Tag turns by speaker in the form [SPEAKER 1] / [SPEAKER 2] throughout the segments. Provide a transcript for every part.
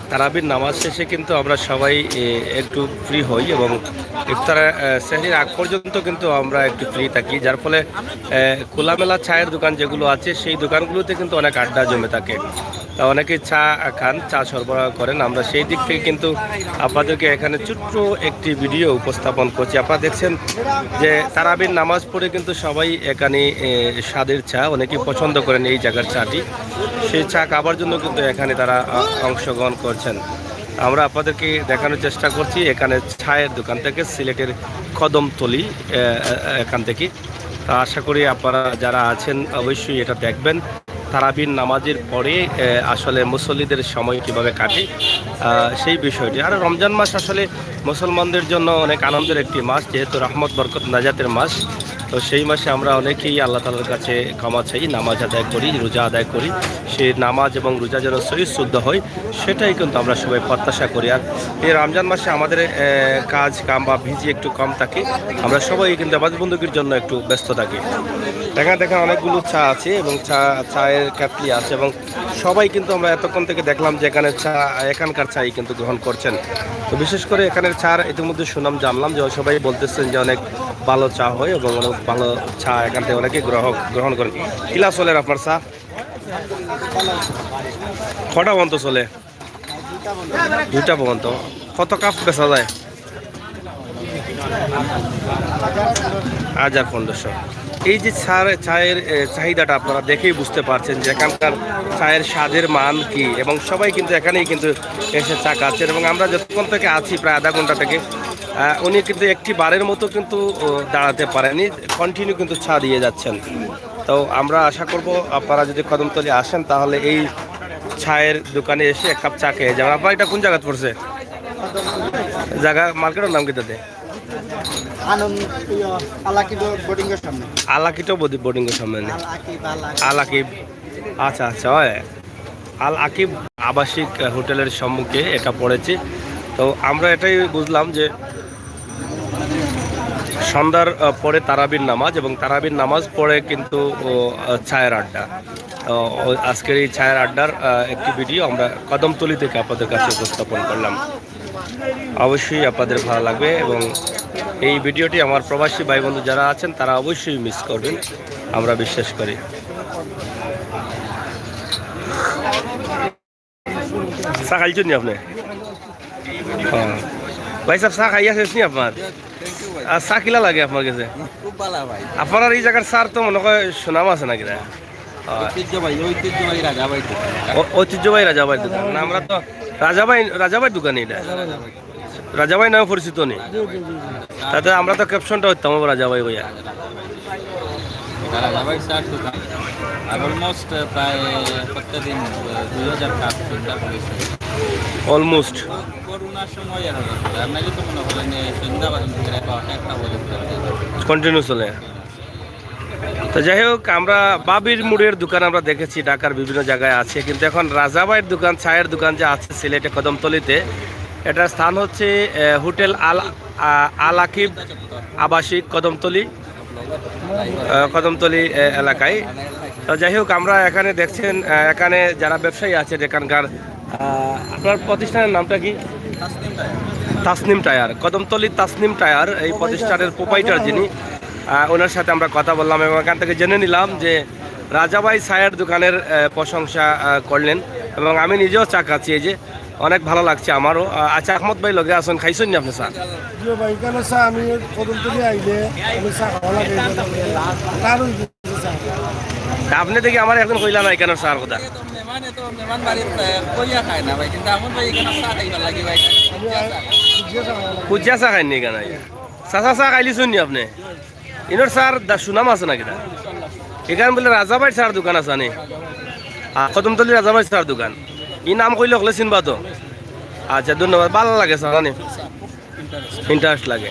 [SPEAKER 1] তারাবির নামাজ শেষে কিন্তু আমরা সবাই একটু ফ্রি হই এবং ইফতার সেহরির আগ পর্যন্ত কিন্তু আমরা একটু ফ্রি থাকি, যার ফলে খোলামেলা চায়ের দোকান যেগুলো আছে সেই দোকানগুলোতে কিন্তু অনেক আড্ডা জমে থাকে। তা অনেকে চা খান, চা সরবরাহ করেন। আমরা সেই দিক থেকে কিন্তু আপনাদেরকে এখানে ছোট্ট একটি ভিডিও উপস্থাপন করছি। আপনারা দেখছেন যে তারাবির নামাজ পড়ে কিন্তু সবাই এখানে স্বাদের চা অনেকেই পছন্দ করেন এই জায়গার চাটি, সেই চা খাবার জন্য কিন্তু এখানে তারা অংশগ্রহণ করছেন। আমরা আপনাদেরকে দেখানোর চেষ্টা করছি এখানে চায়ের দোকান থেকে, সিলেটের কদমতলি এখান থেকে। তা আশা করি আপনারা যারা আছেন অবশ্যই এটা দেখবেন। তারাবির নামাজের পরে আসলে মুসল্লিদের সময় কিভাবে কাটে সেই বিষয়টি। আর রমজান মাস আসলে মুসলমানদের জন্য অনেক আনন্দের একটি মাস, যেহেতু রহমত বরকত নাজাতের মাস। তো সেই মাসে আমরা অনেকেই আল্লাহ তাআলার কাছে ক্ষমা চাই, নামাজ আদায় করি, রোজা আদায় করি। সেই নামাজ এবং রোজা যেন সহি শুদ্ধ হয় সেটাই কিন্তু আমরা সবাই প্রত্যাশা করি। আর এই রমজান মাসে আমাদের কাজ কাম বা ভিজি একটু কম থাকে, আমরা সবাই কিন্তু আমাদের বন্ধুদের জন্য একটু ব্যস্ত থাকি। দেখেন অনেকগুলো চা আছে এবং চায়ের ক্যাটলি আছে এবং সবাই কিন্তু আমরা এতক্ষণ থেকে দেখলাম যে এখানে এখানকার চাই কিন্তু গ্রহণ করছেন। তো বিশেষ করে এখানের চার ইতিমধ্যে সুনাম জানলাম যে সবাই বলতেছেন যে অনেক ভালো চা হয় এবং অনেক ভালো চা এখান থেকে অনেকে গ্রহণ করেন। কিলা চলে আপনার চা কটা পর্যন্ত চলে? 2টা পর্যন্ত। কত কাপ বেচা যায়? 1500। এই যে চায়ের চাহিদাটা আপনারা দেখেই বুঝতে পারছেন যে এখানকার চায়ের স্বাদের মান কি, এবং সবাই কিন্তু এখানেই কিন্তু এসে চা খাচ্ছেন। এবং আমরা যতক্ষণ থেকে আছি প্রায় আধা ঘন্টা থেকে উনি কিন্তু একটি বারের মতো কিন্তু দাঁড়াতে পারেনি, কন্টিনিউ কিন্তু চা দিয়ে যাচ্ছেন। তো আমরা আশা করব আপনারা যদি কদমতলী আসেন তাহলে এই চায়ের দোকানে এসে এক কাপ চা খেয়ে যাবেন। আপনার এটা কোন জায়গায় পড়ছে? জায়গা মার্কেটের নাম কি তাতে? আলাকিটো বোর্ডিং এর সামনে। আল আকিব, আচ্ছা আচ্ছা, আল আকিব আবাসিক হোটেলের সম্মুখে এটা পড়েছে। তো আমরা এটাই বুঝলাম যে সন্ধ্যার পরে তারাবির নামাজ এবং তারাবির নামাজ পরে কিন্তু চায়ের আড্ডা। আজকের এই চায়ের আড্ডার একটি ভিডিও আমরা কদমতলী থেকে আপনাদের কাছে উপস্থাপন করলাম। অবশ্যই আপনাদের ভালো লাগবে এবং এই ভিডিওটি আমার প্রবাসী ভাই বন্ধু যারা আছেন তারা অবশ্যই মিস করবেন, আমরা বিশ্বাস করি। চা খাইছেন নি আপনি? হ্যাঁ ভাই সাহেব, চা খাইয়া শেষ নি আপনার? আর চা কিলা লাগে আপনার কাছে? আপনার এই জায়গার চার তো মনে হয় সুনাম আছে নাকি? ঐতিহ্যবাহী রাজাবাই দোকান না? আমরা তো রাজাবাই দোকান, এটা রাজাবাই নামে পরিচিত নেই। তাতে আমরা তো ক্যাপশনটা হইতাম রাজাবাই ভাইয়া। অলমোস্ট কন্টিনিউ চলে। তো যাই হোক, আমরা বাবির মুড়ের দোকান আমরা দেখেছি ঢাকার বিভিন্ন জায়গায় আছে, কিন্তু এখন রাজাবাইয়ের দোকান, চায়ের দোকান যে আছে সিলেটে কদমতলীতে, এটার স্থান হচ্ছে হোটেল আল আকিব আবাসিক কদমতলী এলাকায়। তো যাই হোক, আমরা এখানে দেখছেন এখানে যারা ব্যবসায়ী আছেন এখানকার, আপনার প্রতিষ্ঠানের নামটা কি? তাসনিম টায়ার, কদমতলীর তাসনিম টায়ার এই প্রতিষ্ঠানের প্রোপাইটার যিনি, ওনার সাথে আমরা কথা বললাম এবং এখান থেকে জেনে নিলাম যে রাজাবাই চায়ের দোকানের প্রশংসা করলেন এবং আমি নিজেও চা খাচ্ছি, এই যে অনেক ভালো লাগছে আমারও। আচ্ছা, আহমদ ভাই লগে আসুন, খাইছেন নি আপনি চা?
[SPEAKER 2] আমি
[SPEAKER 1] আপনি দেখি আমার এখন কইলা না এখানে চার কথা। কুজিয়া চা খাইনি এখানে? চাচা চা খাইলিছুন নি আপনি? ইনোর চার সুনাম আছে নাকি? এখানে বলে রাজাবাই চার দোকান আছে নি? কদমতলী রাজাবাই চার দোকান, ই নাম কইলে হলে চিনবা তো। আচ্ছা, ধন্যবাদ, ভালো লাগে স্যার, ইন্টারেস্ট লাগে।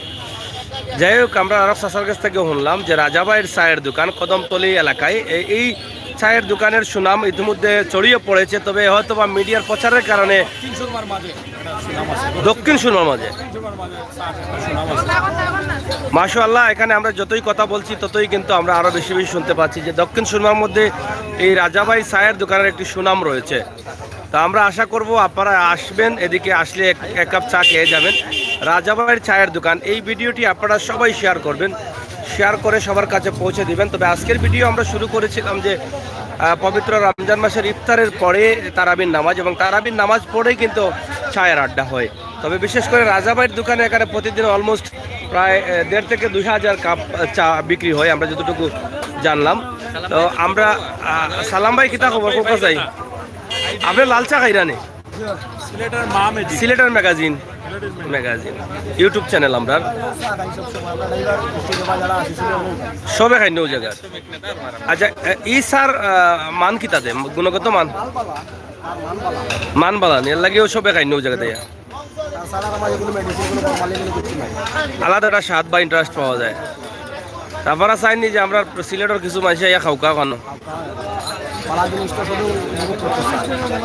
[SPEAKER 1] যাই হোক, আমরা আরব চাচার কাছ থেকে শুনলাম যে রাজাবাইয়ের চায়ের দোকান কদমতলী এলাকায়, এই চায়ের দোকানের সুনাম ইতিমধ্যে ছড়িয়ে পড়েছে, তবে হয়তো বা মিডিয়ার প্রচারের কারণে দক্ষিণ সুরমার মাঝে মাশাআল্লাহ, এখানে আমরা যতই কথা বলছি ততই কিন্তু আমরা আরো বেশি বেশি শুনতে পাচ্ছি যে দক্ষিণ সুরমার মধ্যে এই রাজাবাই চায়ের দোকানের একটি সুনাম রয়েছে। তো আমরা আশা করব আপনারা আসবেন, এদিকে আসলে এক কাপ চা খেয়ে যাবেন। রাজাবাইয়ের চায়ের দোকান, এই ভিডিওটি আপনারা সবাই শেয়ার করবেন, শেয়ার করে সবার কাছে পৌঁছে দিবেন। তবে আজকের ভিডিও আমরা শুরু করেছিলাম যে পবিত্র রমজান মাসের ইফতারের পরে তারাবির নামাজ, এবং তারাবির নামাজ পড়েই কিন্তু চায়ের আড্ডা হয়। তবে বিশেষ করে রাজাবাইয়ের দোকানে এখানে প্রতিদিন অলমোস্ট প্রায় 1,500 থেকে 2,000 কাপ চা বিক্রি হয় আমরা যতটুকু জানলাম। তো আমরা সালাম ভাই, কিতা খবর? কোথা যাই আপনি? লাল চা খাইরানে? সিলেটের ম্যাগাজিন ইউটিউব চ্যানেল আমরা সবে খাই নো জায়গার। আচ্ছা, ই স্যার মান কিতা দে গুণগত মান বালান এর লাগেও সবে খাই নো জায়গা দেয়া আলাদা একটা স্বাদ বা ইন্টারেস্ট পাওয়া যায়। তারপরে চাইনি যে আমরা সিলেটের কিছু মানুষ ইয়া খাওকা কেন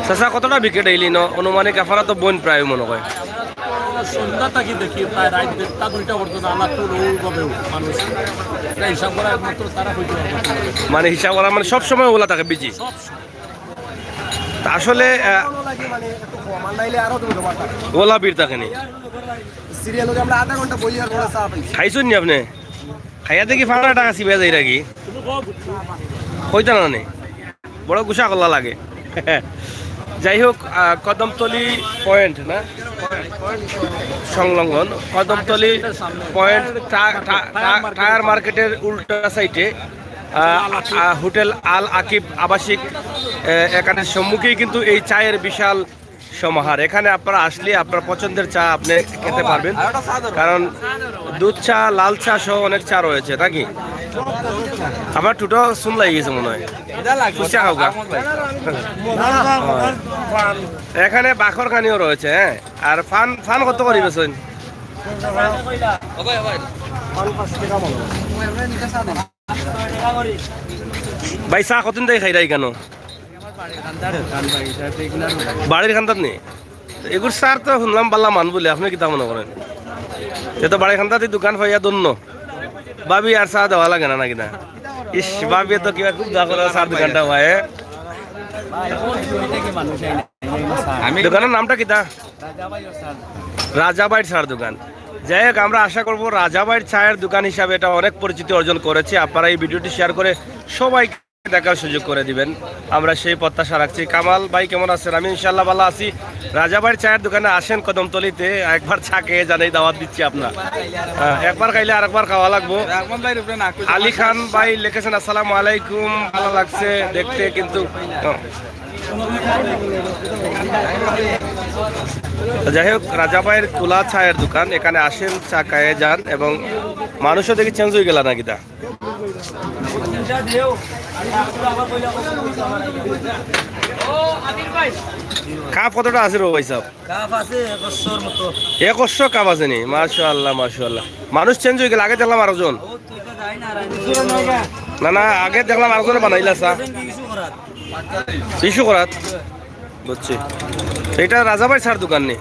[SPEAKER 1] চাচা কতটা বিকেট ডেইলি ন অনুমানিক আপনারা তো বোন প্রায় মনে হয়
[SPEAKER 3] সন্ধ্যা থাকি দেখি প্রায় রাত 1টা 2টা পর্যন্ত আমার তো রোগবেও মানুষ হিসাব করা একমাত্র তারা হইতে পারবে,
[SPEAKER 1] মানে হিসাব করা মানে সবসময় ওলা থাকে বিজি। আসলে ওলা বীর থাকে নি খাইছুন নি আপনি? খাইয়া দেখি ফাঁকা টাকা চিপে যাই রাখি হইতা না নে বড় গুসা করলা লাগে। যাই হোক, কদমতলি পয়েন্ট না সংলগ্ন কদমতলি পয়েন্ট টায়ার মার্কেটের উল্টা সাইডে হোটেল আল আকিব আবাসিক এখানে সম্মুখেই কিন্তু এই চায়ের বিশাল সমাহার। এখানে আপনারা আসলে আপনার পছন্দের চা আপনি খেতে পারবেন, কারণ দুধ চা, লাল চা সহ অনেক চা রয়েছে নাকি? আমার টুটো শুন লাগি গেছে মনে হয়। এখানে বাখর খানিও রয়েছে, হ্যাঁ। আর ফান ফান কত করি বেছেন? ভাই চা কতদিন থেকে খাই রাই কেন? বাড়ির খান্দাত নেই এগুর সার তো শুনলাম পাল্লা মান বলে, আপনি কিতা মনে করেন? সে তো বাড়ির খান্দাতে দোকান পাইয়া দন্য ভাবি আর চা দেওয়া লাগে না নাকি না? ইস ভাবি তো কিবা খুব দা করে চার দোকানটা হয়। দোকানের নামটা কিতা? রাজাবাইয়ের চায়ের দোকান। যাই হোক, আমরা আশা করব রাজাবাইয়ের চায়ের দোকান হিসাবে এটা অনেক পরিচিতি অর্জন করেছে। আপনারা এই ভিডিওটি শেয়ার করে সবাই দেখার সুযোগ করে দিবেন, আমরা সেই প্রত্যাশা রাখছি। কামাল ভাই কেমন আছেন? আমি ইনশাল্লাহ ভালো আছি। রাজাবাইয়ের চায়ের দোকানে আসেন কদমতলিতে, একবার চা খেয়ে জানাই দাওয়াত দিচ্ছি আপনার। একবার খাইলে আরেকবার খাওয়া লাগবো। আলী খান ভাই লিখেছেন আসসালামু আলাইকুম, ভালো লাগছে দেখতে কিন্তু। যাই হোক, রাজাবাইয়ের কুলা চায়ের দোকান, এখানে আসেন চা খেয়ে যান, এবং মানুষও দেখি চেঞ্জ হয়ে গেল নাকি তা? কাপ কতটা আছে রো ভাই সাহেব? 100 কাপ আছে নি? মাশাআল্লাহ মাশাআল্লাহ। মানুষ চেঞ্জ হয়ে গেল, আগে দেখলাম আরেকজন। না না, আগে দেখলাম আরেকজনে বানাইলা চা ইস্যু করাত, বুঝছি। এটা রাজাবাই চার দোকান নি?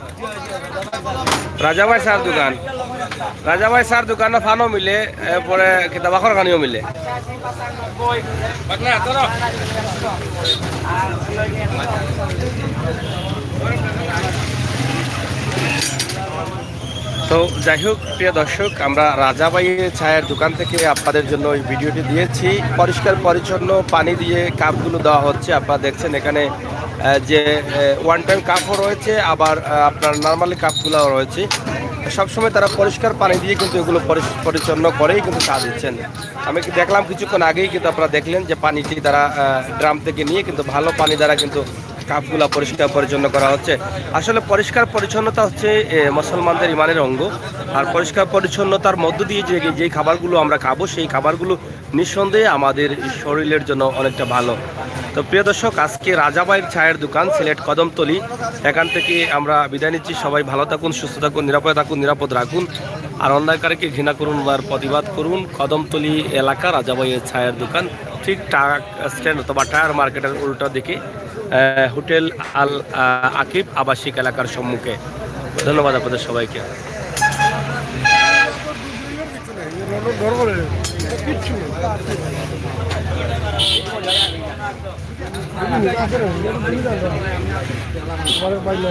[SPEAKER 1] রাজাবাই চার দোকান, রাজাবাই চার দোকানে ফানও মিলে, এরপরে কিতাবাখর খানিও মিলে। তো যাই হোক, প্রিয় দর্শক, আমরা রাজাবাইয়ের চায়ের দোকান থেকে আপনাদের জন্য এই ভিডিওটি দিয়েছি। পরিষ্কার পরিচ্ছন্ন পানি দিয়ে কাপগুলো দেওয়া হচ্ছে। আপনারা দেখছেন এখানে যে ওয়ান টাইম কাপও রয়েছে, আবার আপনার নর্মালি কাপগুলো রয়েছে। সবসময় তারা পরিষ্কার পানি দিয়ে কিন্তু এগুলো পরিচ্ছন্ন করেই কিন্তু চা দিচ্ছেন। আমি দেখলাম কিছুক্ষণ আগেই, কিন্তু আপনারা দেখলেন যে পানিটি তারা ড্রাম থেকে নিয়ে কিন্তু ভালো পানি দ্বারা কিন্তু কাপগুলা পরিষ্কার পরিচ্ছন্ন করা হচ্ছে। আসলে পরিষ্কার পরিচ্ছন্নতা হচ্ছে মুসলমানদের ইমানের অঙ্গ। আর পরিষ্কার পরিচ্ছন্নতার মধ্য দিয়ে যেই খাবারগুলো আমরা খাবো, সেই খাবারগুলো নিঃসন্দেহে আমাদের শরীরের জন্য অনেকটা ভালো। তো প্রিয় দর্শক, আজকে রাজাবাইয়ের চায়ের দোকান, সিলেট কদমতলি, এখান থেকে আমরা বিদায় নিচ্ছি। সবাই ভালো থাকুন, সুস্থ থাকুন, নিরাপদে থাকুন, নিরাপদ রাখুন, আর অন্যায়কারীকে ঘৃণা করুন আর প্রতিবাদ করুন। কদমতলি এলাকা রাজাবাইয়ের চায়ের দোকান, ঠিক ট্রাক স্ট্যান্ড অথবা টায়ার মার্কেটের উল্টো দিকে হোটেল আল আকিব আবাসিক এলাকার সম্মুখে। ধন্যবাদ আপনাদের সবাইকে।
[SPEAKER 2] কিচ্ছু বাইলে